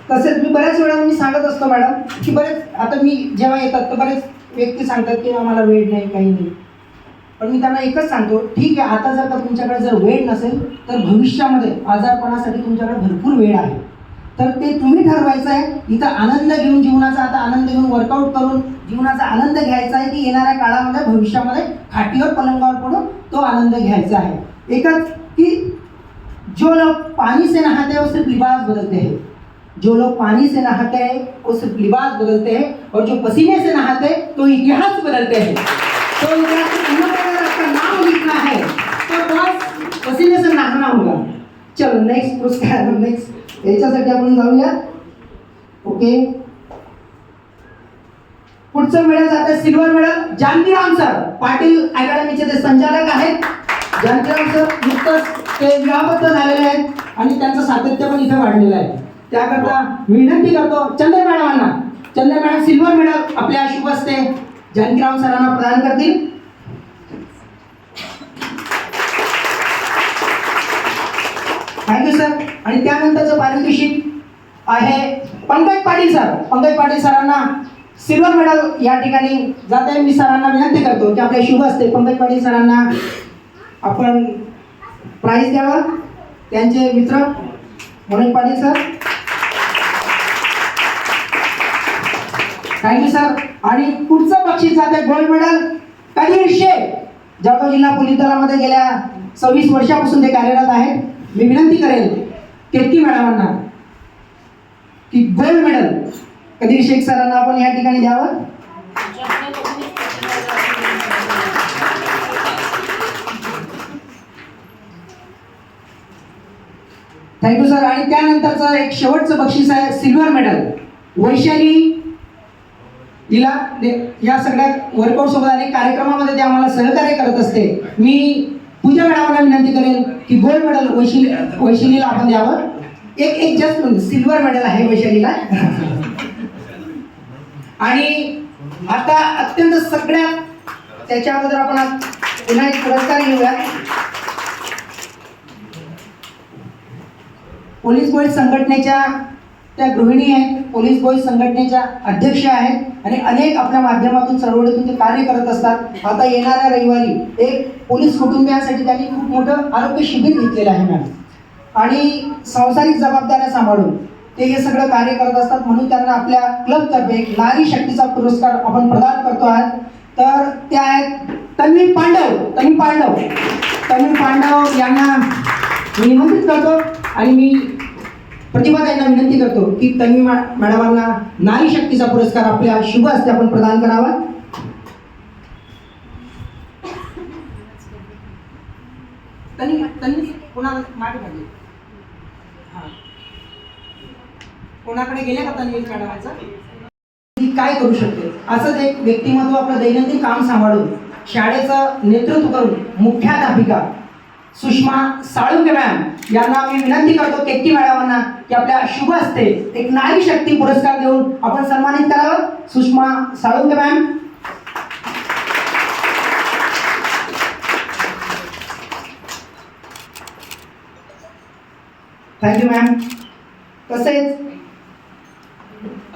तसेच मी बऱ्याच वेळा मी सांगत असतो मॅडम की बरेच आता मी जेव्हा येतात तर बरेच व्यक्ती सांगतात की आम्हाला वेळ नाही काही नाही, पण मी त्यांना एकच सांगतो ठीक आहे आता जर का तुमच्याकडे जर वेळ नसेल तर भविष्यामध्ये आजारपणासाठी तुमच्याकडे भरपूर वेळ आहे, तर ते तुम्ही ठरवायचं आहे. इथं आनंद घेऊन जीवनाचा आता आनंद घेऊन वर्कआउट करून जीवनाचा आनंद घ्यायचा आहे की येणाऱ्या काळामध्ये भविष्यामध्ये खाटीवर पलंगावर पडून तो आनंद घ्यायचा आहे. एकच की जो लोग पानी से नहाते हैं वो सिर्फ लिबास बदलते हैं, जो लोग पानी से नहाते हैं वो सिर्फ लिबास बदलते हैं, और जो पसीने से नहाते हैं तो इतिहास बदलते हैं. तो इतिहास में अगर आपका नाम लिखना है तो बस पसीने से नहाना होगा. चलो नेक्स्ट पुरस्कार नेक्स्ट याच्यासाठी आपण जाऊया. ओके, पुढचं मेडल जातं silver medal Janakiram sir Patil अकॅडमीचे ते संचालक आहेत. जानकीराम सर नुकतंच ते विवाहबद्ध झालेले आहेत आणि त्यांचं सातत्य पण इथे वाढलेलं आहे. त्याकरता मी विनंती करतो चंदर मॅडमांना, चंदर मॅडम सिल्वर मेडल आपल्या शुभ हस्ते जानकीराम सरांना प्रदान करतील. Thank you sir. आणि त्यानंतरचं पारितोषिक आहे पंकज पाटील सर. पंकज पाटील सरांना सिल्वर मेडल या ठिकाणी जाते. मी सरांना विनंती करतो की आपल्या शुभ हस्ते पंकज पाटील सरांना आपण प्राइज द्यावा. त्यांचे मित्र Manoj Patil sir. Thank you sir. आणि पुढचं बक्षीस जाते गोल्ड मेडल कदीर शेख. जळगाव जिल्हा पोलीस दलामध्ये गेल्या 26 वर्षापासून ते कार्यरत आहेत. मी विनंती करेन केतकी मॅडमांना की गोल्ड मेडल कदीर शेख सरांना आपण या ठिकाणी द्यावं. Thank you sir. आणि त्यानंतरचं एक शेवटचं बक्षीस आहे सिल्वर मेडल वैशाली. तिला या सगळ्या वर्कआउट सोबत अनेक कार्यक्रमामध्ये ते आम्हाला सहकार्य करत असते. मी पूजा मॅडमांना विनंती करेन की गोल्ड मेडल वैशालीला आपण द्यावं. एक जस्ट सिल्वर मेडल आहे वैशालीला. आणि आता अत्यंत सगळ्यात त्याच्या अगोदर आपण पुन्हा एक पुरस्कार घेऊया. पोलीस बॉईज संघटनेच्या त्या गृहिणी आहेत, पोलीस बॉईज संघटनेच्या अध्यक्ष आहेत आणि अनेक आपल्या माध्यमातून चळवळीतून ते कार्य करत असतात. आता येणाऱ्या रविवारी एक पोलीस कुटुंबियांसाठी त्यांनी खूप मोठं आरोग्य शिबिर घेतलेलं आहे मॅम. आणि सांसारिक जबाबदाऱ्या सांभाळून ते हे सगळं कार्य करत असतात. म्हणून त्यांना आपल्या क्लबतर्फे एक नारी शक्तीचा पुरस्कार आपण प्रदान करतो आहात. तर त्या आहेत तन्वी पांडव. तन्वी पांडव यांना मी निमंत्रित करतो आणि मी प्रतिभा यांना विनंती करतो की तन्वी मॅडमांना नारी शक्तीचा पुरस्कार आपल्या शुभ हस्ते आपण प्रदान करावा. तन्वी कोणाकडे गेल्या का तन्वी मॅडमांचं ती काय करू शकते असंच एक व्यक्तिमत्व आपलं दैनंदिन काम सांभाळून शाळेचं नेतृत्व करून मुख्याध्यापिका सुषमा साळुंके मॅम यांना मी विनंती करतो केतकी मॅडमांना की आपल्या शुभ हस्ते एक नारी शक्ती पुरस्कार देऊन आपण सन्मानित करावं. Sushma Salunke ma'am. Thank you ma'am. तसेच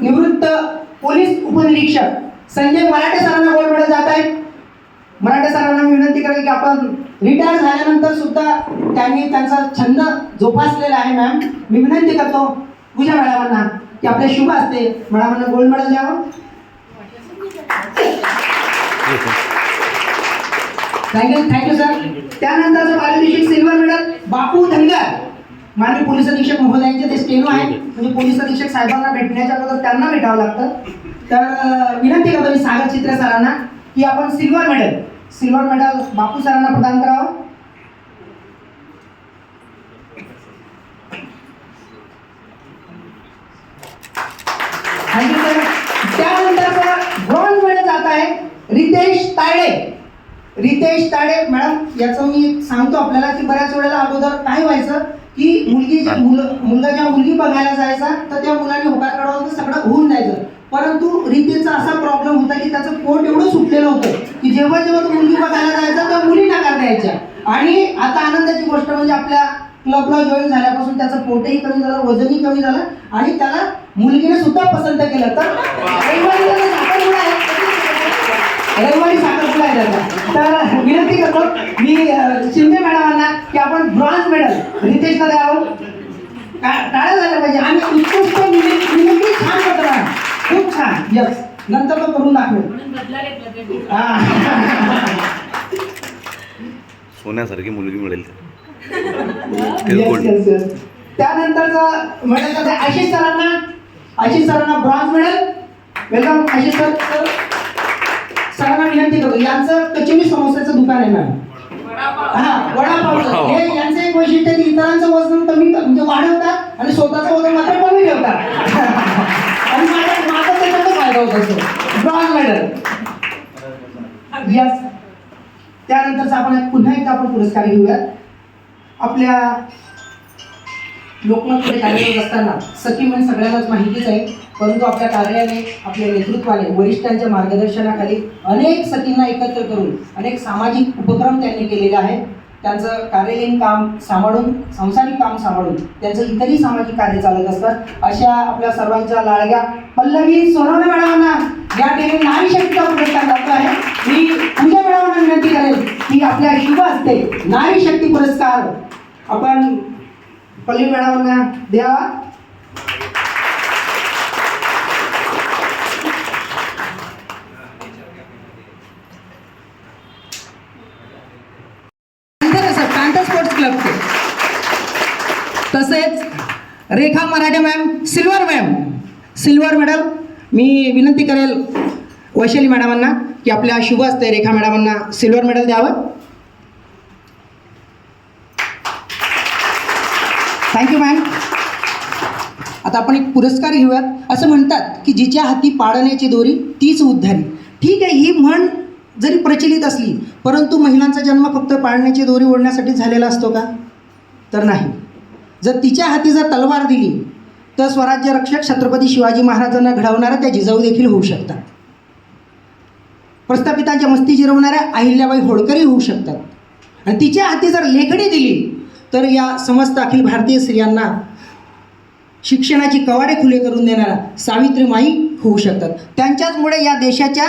निवृत्त पोलीस उपनिरीक्षक संजय मराठे सरांना गोल्ड मेडल जात आहे. मराठे सरांना मी विनंती करेन की आपण रिटायर झाल्यानंतर सुद्धा त्यांनी त्यांचा छंद जोपासलेला आहे मॅम. मी विनंती करतो पूजा मॅडमांना की आपल्या शुभ हस्ते मॅडमांना गोल्ड मेडल द्यावं. Thank you sir. त्यानंतरचं पारितोषिक सिल्वर मेडल बापू धनगर. माननीय पोलीस अधीक्षक महोदयांचे ते स्टेनो आहे, म्हणजे पोलीस अधीक्षक साहेबांना भेटण्याच्या अगोदर त्यांना भेटावं लागतं. तर विनंती करतो मी सागर चित्रे सरांना की आपण सिल्वर मेडल बापू सरांना प्रदान करावं. Thank you sir. त्यानंतर ब्रॉन्झ मेडल जात आहे रितेश तायडे मॅडम. याचं मी सांगतो आपल्याला की बऱ्याच वेळेला अगोदर काय व्हायचं की मुलगा जेव्हा मुलगी बघायला जायचा तर त्या मुलाने होकार काढावं तर सगळं होऊन जायचं. परंतु रितेशचा असा प्रॉब्लेम होता की त्याचं पोट एवढं सुटलेलं होतं की जेव्हा तो मुलगी बघायला जायचा तेव्हा मुली नकार द्यायच्या. आणि आता आनंदाची गोष्ट म्हणजे आपल्या क्लबला जॉईन झाल्यापासून त्याचं पोटही कमी झालं, वजनही कमी झालं आणि त्याला मुलगीने सुद्धा पसंत केलं. तर रविवारी साखरपुडा आहे त्याचा. तर विनंती करतो मी शिंदे मॅडमांना की आपण ब्रॉन्झ मेडल रितेशला द्यावं. टाळ्या झाल्या पाहिजे. आम्ही उत्कृष्ट मिमिक्री छान करतो मॅडम, खूप छान. यस, नंतर तो करून दाखवेल. सोन्यासारखी मुलगी मिळेल. त्यानंतरचं मेडल आशिष सरांना bronze medal. Welcome Ashish sir. सरांना विनंती करतो, यांचं कचोरी समोसाचं दुकान आहे मॅम. वडापाव. हे यांचं एक वैशिष्ट्य की इतरांचं वजन कमी म्हणजे वाढवतात आणि स्वतःचं वजन मात्र कमी ठेवतात. आणि माझा त्याच्यात फायदा होत असतो. Bronze medal. यस. त्यानंतरच आपण पुन्हा एकदा आपण पुरस्कार घेऊयात. आपल्या लोकमतमध्ये कार्यरत असताना सखी म्हणजे सगळ्यांनाच माहितीच आहे, परंतु आपल्या कार्यालयाने, आपल्या नेतृत्वाने, वरिष्ठांच्या मार्गदर्शनाखाली अनेक सखींना एकत्र करून अनेक सामाजिक उपक्रम त्यांनी केलेले आहेत. त्यांचं कार्यालयीन काम सांभाळून, सांसारिक काम सांभाळून त्यांचं इतरही सामाजिक कार्य चालत असतात. अशा आपल्या सर्वांच्या लाडक्या पल्लवी सोनवणे मॅडमांना या ठिकाणी नारी शक्तीचा पुरस्कार जातो आहे. मी पूजा मॅडमांना विनंती करेल की आपल्या शुभ हस्ते नारी शक्ती पुरस्कार आपण पल्लवी मॅडमांना द्यावा. स्पोर्ट्स क्लबचे तसेच रेखा मराठे मॅम, सिल्वर मेडल. मी विनंती करेल वैशाली मॅडमांना की आपल्या शुभ हस्ते रेखा मॅडमांना सिल्वर मेडल द्यावं. Thank you ma'am. आता आपण एक पुरस्कार घेऊयात. असं म्हणतात की जिच्या हाती पाळण्याची दोरी तीच उद्धारी. ठीक आहे, ही म्हण जरी प्रचलित असली, परंतु महिलांचा जन्म फक्त पाळण्याची दोरी ओढण्यासाठी झालेला असतो का? तर नाही. जर तिच्या हाती जर तलवार दिली तर स्वराज्य रक्षक छत्रपती शिवाजी महाराजांना घडवणाऱ्या त्या जिजाऊ देखील होऊ शकतात. प्रस्थापितांच्या मस्ती जिरवणाऱ्या अहिल्याबाई होळकरही होऊ शकतात. आणि तिच्या हाती जर लेखणी दिली तर या समस्त अखिल भारतीय स्त्रियांना शिक्षणाची कवाडे खुले करून देणारा सावित्रीमाई होऊ शकतात. त्यांच्याचमुळे या देशाच्या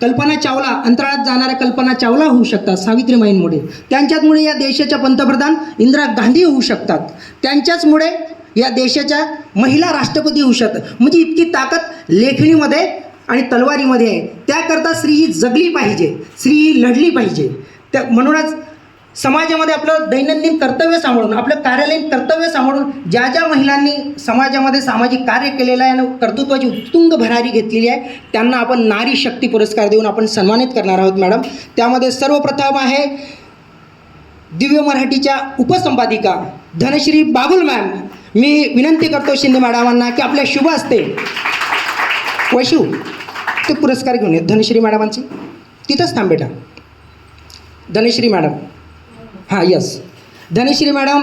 कल्पना चावला, अंतराळात जाणाऱ्या कल्पना चावला होऊ शकतात सावित्रीमाईंमुळे. त्यांच्याचमुळे या देशाच्या पंतप्रधान इंदिरा गांधी होऊ शकतात. त्यांच्याचमुळे या देशाच्या महिला राष्ट्रपती होऊ शकतात. म्हणजे इतकी ताकद लेखणीमध्ये आणि तलवारीमध्ये आहे. त्याकरता स्त्री ही जगली पाहिजे, स्त्री ही लढली पाहिजे. त्या म्हणूनच समाजामध्ये आपलं दैनंदिन कर्तव्य सांभाळून, आपलं कार्यालयीन कर्तव्य सांभाळून ज्या ज्या महिलांनी समाजामध्ये सामाजिक कार्य केलेलं आहे आणि कर्तृत्वाची उत्तुंग भरारी घेतलेली आहे, त्यांना आपण नारी शक्ती पुरस्कार देऊन आपण सन्मानित करणार आहोत मॅडम. त्यामध्ये सर्वप्रथम आहे दिव्य मराठीच्या उपसंपादिका धनश्री बागुल मॅम. मी विनंती करतो शिंदे मॅडमांना की आपल्या शुभ हस्ते वैशू ते पुरस्कार घेऊन येत. धनश्री मॅडमांची तिथंच थांब बेटा. धनश्री मॅडम. हां, यस. धनश्री मॅडम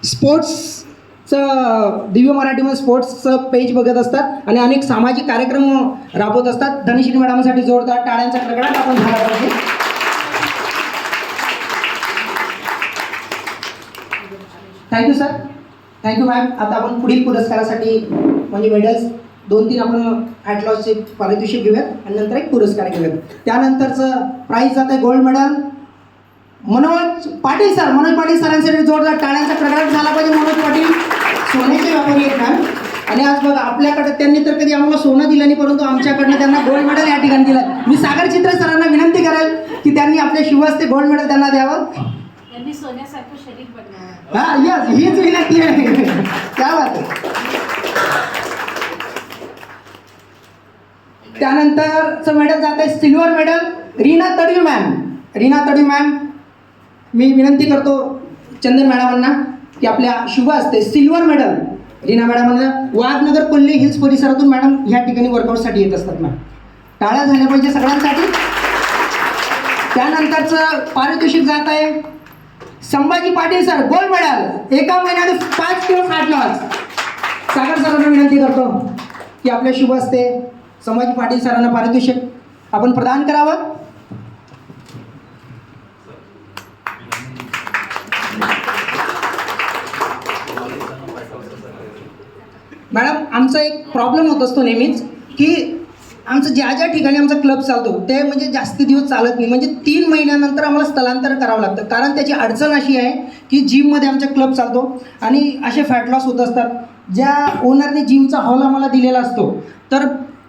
स्पोर्ट्सचं, दिव्य मराठीमध्ये स्पोर्ट्सचं पेज बघत असतात आणि अनेक सामाजिक कार्यक्रम राबवत असतात. धनश्री मॅडमसाठी जोरदार टाळ्यांचा कडकडाट आपण झाला पाहिजे. Thank you sir, thank you ma'am. आता आपण पुढील पुरस्कारासाठी म्हणजे मेडल्स 2-3 आपण ॲटलॉसचे पारितोषिक घेऊयात आणि नंतर एक पुरस्कार घेऊयात. त्यानंतरचं प्राईज जातं आहे gold medal Manoj Patil sir. Manoj Patil सरांसाठी जोरदार टाळ्यांचा कडकडाट झाला पाहिजे. मनोज पाटील सोन्याचे व्यापारी आहेत मॅम. आणि आज बघा आपल्याकडे त्यांनी तर कधी आम्हाला सोनं दिलं नाही, परंतु आमच्याकडनं त्यांना गोल्ड मेडल या ठिकाणी दिलं. मी सागर चित्र सरांना विनंती करेल की त्यांनी आपल्या शुभ हस्ते गोल्ड मेडल त्यांना द्यावं. त्यांनी सोन्यासारखं शरीर बनवावं. हां, यस, हीच विनंती आहे. क्या बात आहे. त्यानंतरचं मेडल जात आहे silver medal Reena Tadvi ma'am. मी विनंती करतो चंदन मॅडमांना की आपल्या शुभ हस्ते सिल्वर मेडल रीना मॅडमांना. वाघनगर कोल्हे हिल्स परिसरातून मॅडम ह्या ठिकाणी वर्कआउटसाठी येत असतात मॅम. टाळ्या झाल्या पाहिजे सगळ्यांसाठी. त्यानंतरचं पारितोषिक जात आहे Sambhaji Patil sir. Gold medal, एका महिन्यात 5 किलो फॅट लॉस. सागर सरांना विनंती करतो की आपल्या शुभ हस्ते संभाजी पाटील सरांना पारितोषिक आपण प्रदान करावं. मॅडम आमचा एक प्रॉब्लेम होत असतो नेहमीच की आमचं ज्या ज्या ठिकाणी आमचा क्लब चालतो ते म्हणजे जास्त दिवस चालत नाही, म्हणजे 3 महिन्यानंतर आम्हाला स्थलांतर करावं लागतं. कारण त्याची अडचण अशी आहे की जिममध्ये आमचा क्लब चालतो आणि असे फॅट लॉस होत असतात. ज्या ओनरने जिमचा हॉल आम्हाला दिलेला असतो तर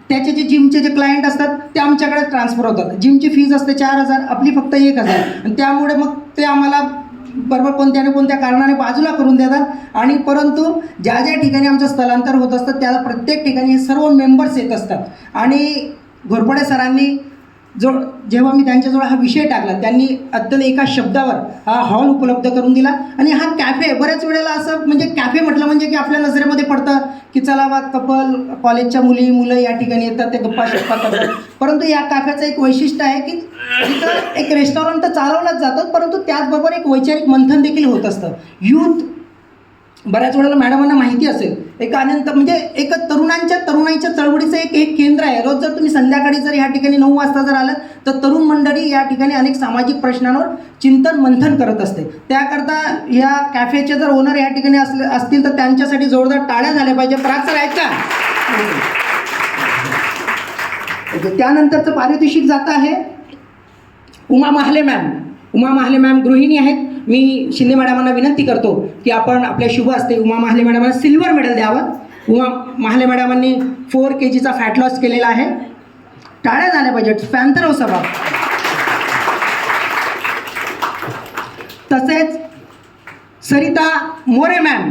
त्याचे जे जिमचे जे क्लायंट असतात ते आमच्याकडे ट्रान्सफर होतात. जिमची फीज असते 4,000, आपली फक्त 1,000 आणि त्यामुळे मग ते आम्हाला बरोबर कोणत्या ना कोणत्या कारणाने बाजूला करून देतात. आणि परंतु ज्या ज्या ठिकाणी आमचं स्थलांतर होत असतं त्याला प्रत्येक ठिकाणी हे सर्व मेंबर्स येत असतात. आणि घोरपडे सरांनी जेव्हा मी त्यांच्याजवळ हा विषय टाकला त्यांनी अत्यंत एका शब्दावर हा हॉल उपलब्ध करून दिला. आणि हा कॅफे बऱ्याच वेळेला असं म्हणजे कॅफे म्हटलं म्हणजे की आपल्या नजरेमध्ये पडतं की चला बा कपल कॉलेजच्या मुलं या ठिकाणी येतात, ते गप्पा शप्पा करतात. परंतु या कॅफेचं एक वैशिष्ट्य आहे की तिथं एक रेस्टॉरंट तर चालवलंच जातं परंतु त्याचबरोबर एक वैचारिक मंथन देखील होत असतं. यूथ बऱ्याच वेळेला मॅडमांना माहिती असेल एक अनंत म्हणजे एक तरुणाईच्या चळवळीचं एक केंद्र आहे. रोज जर तुम्ही संध्याकाळी जर या ठिकाणी 9 वाजता जर आलं तर तरुण मंडळी या ठिकाणी अनेक सामाजिक प्रश्नांवर चिंतन मंथन करत असते. त्याकरता या कॅफेचे जर ओनर या ठिकाणी असतील तर त्यांच्यासाठी जोरदार टाळ्या झाल्या पाहिजे. प्राग सर आहेत का? त्यानंतरचं पारितोषिक जात आहे उमा महाले मॅम. उमा महाले मॅम गृहिणी आहेत. मी शिंदे मॅडमांना विनंती करतो की आपण आपल्या शुभ हस्ते उमा महाले मॅडमांना सिल्वर मेडल द्यावं. उमा महाले मॅडमांनी 4 kgचा फॅट लॉस केलेला आहे. टाळ्या झाल्या पाहिजेत. फॅन्थरव सभा. तसेच Sarita More ma'am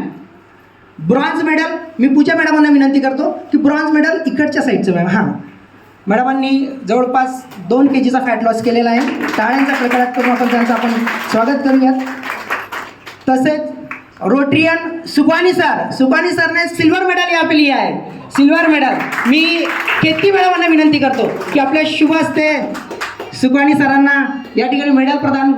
bronze medal. मी पूजा मॅडमांना विनंती करतो की ब्रॉन्झ मेडल इकडच्या साईडचं मॅम. हां मॅडमांनी जवळपास 2 kgचा फॅट लॉस केलेला आहे. टाळ्यांचा कडकडाट करून आपण त्यांचं स्वागत करूयात. तसेच रोटरियन सुकानी सरने सिल्वर मेडल यहाँ पे लिया है. Silver medal. मी केतकी मॅडमांना विनंती करतो की आपल्या शुभ हस्ते सुकानी सरांना या ठिकाणी मेडल प्रदान.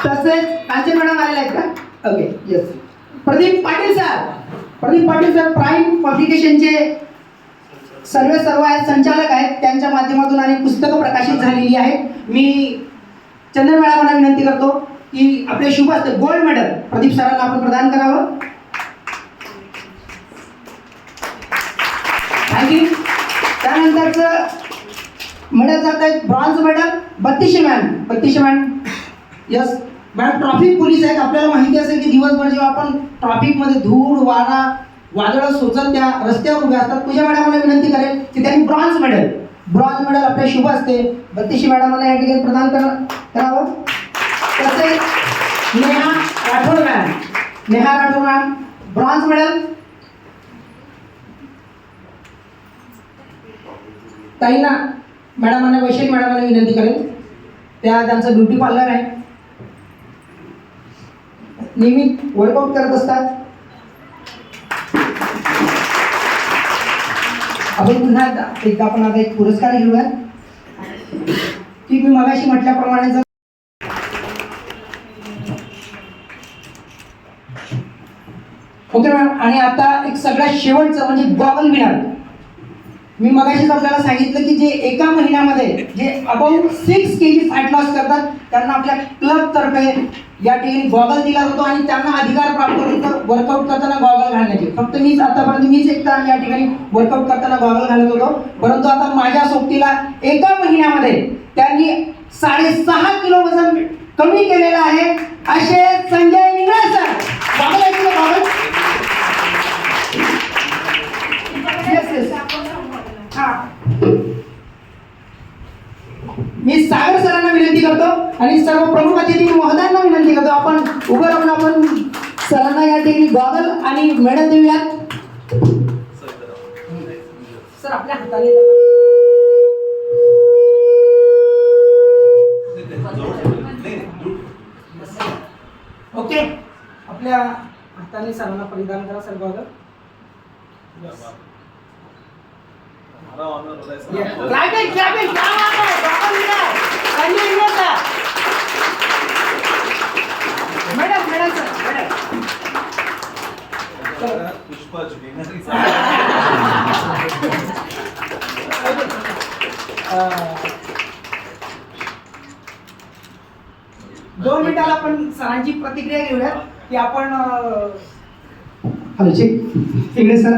तसेच कांचे मॅडम आलेले आहेत का? Okay yes. Pradeep Patil sir prime पब्लिकेशनचे सर्व आहेत, संचालक आहेत. त्यांच्या माध्यमातून आणि पुस्तकं प्रकाशित झालेली आहेत. मी चंदन मॅडमांना विनंती करतो की आपले शुभ हस्ते गोल्ड मेडल प्रदीप सरांना आपण प्रदान करावं. थँक्यू. त्यानंतरचं मेडल जात आहेत bronze medal Battishe ma'am. Yes madam traffic police आहेत. आपल्याला माहिती असेल की दिवसभर जेव्हा आपण ट्रॉफिकमध्ये धूळ वारा वादळ सोचत त्या रस्त्यावर उभ्या असतात. पूजा मॅडमांना विनंती करेल की त्यांनी ब्रॉन्झ मेडल आपल्या शुभ असते 32 मॅडमांना या ठिकाणी प्रदान करावं. तसेच Neha Rathod ma'am bronze medal. ताईंना वैशाली मॅडमांना विनंती करेल. त्यांचं ब्युटी पार्लर आहे, नेहमी वर्कआउट करत असतात. आपण पुन्हा एकदा आपण आता एक पुरस्कार घेऊयात की मी मगाशी म्हटल्याप्रमाणे जर ओके मॅम. आणि आता एक सगळ्यात शेवटचं म्हणजे गॉगल विनर. मी मगाशीच आपल्याला सांगितलं की जे एका महिन्यामध्ये जे अबाउट 6 kg फॅट लॉस करतात त्यांना आपल्या क्लब तर्फे या ठिकाणी गॉगल दिला जातो आणि त्यांना अधिकार प्राप्त होतो वर्कआउट करताना गॉगल घालण्याचे. फक्त मीच एकटा या ठिकाणी वर्कआउट करताना गॉगल घालत होतो. परंतु आता माझ्या सोबतीला एका महिन्यामध्ये त्यांनी 6.5 किलो वजन कमी केलेलं आहे असे संजय इंगळे सर. गॉगल मी सागर सरांना विनंती करतो आणि सर्व प्रमुख अतिथी महोदयांना विनंती करतो आपण उभं राहून आपण सरांना या ठिकाणी गॉगल आणि मेडल देऊयात. सर आपल्या हाताने ओके आपल्या हाताने सरांना परिधान करा सर गॉगल. दोन मिनिटाला आपण सरांची प्रतिक्रिया घेऊया की आपण हॅलो चेक इकडे सर